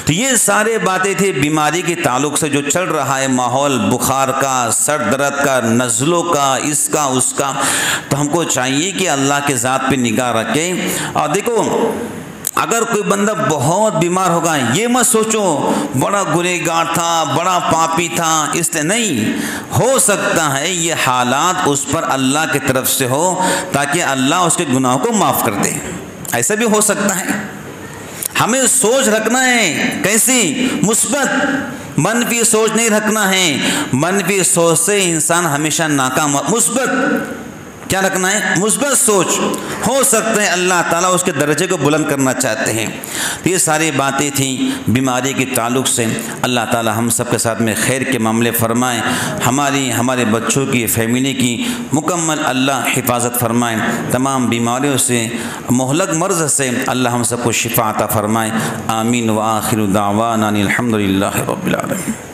تو یہ سارے باتیں تھیں بیماری کے تعلق سے جو چل رہا ہے ماحول، بخار کا، سر درد کا، نزلوں کا، اس کا اس کا، تو ہم کو چاہیے کہ اللہ کے ذات پہ نگاہ رکھیں۔ اور دیکھو اگر کوئی بندہ بہت بیمار ہوگا یہ مت سوچو بڑا گنہگار تھا، بڑا پاپی تھا، اس لیے نہیں، ہو سکتا ہے یہ حالات اس پر اللہ کی طرف سے ہو تاکہ اللہ اس کے گناہوں کو معاف کر دے، ایسا بھی ہو سکتا ہے۔ ہمیں سوچ رکھنا ہے کیسی؟ مثبت، منفی سوچ نہیں رکھنا ہے۔ منفی سوچ سے انسان ہمیشہ ناکام، مثبت کیا رکھنا ہے؟ مثبت سوچ۔ ہو سکتا ہے اللہ تعالیٰ اس کے درجے کو بلند کرنا چاہتے ہیں۔ یہ ساری باتیں تھیں بیماری کے تعلق سے۔ اللہ تعالیٰ ہم سب کے ساتھ میں خیر کے معاملے فرمائیں، ہمارے بچوں کی، فیملی کی مکمل اللہ حفاظت فرمائیں، تمام بیماریوں سے، مہلک مرض سے اللہ ہم سب کو شفا عطا فرمائیں۔ آمین۔ وآخر دعوانا الحمدللہ رب العالمین۔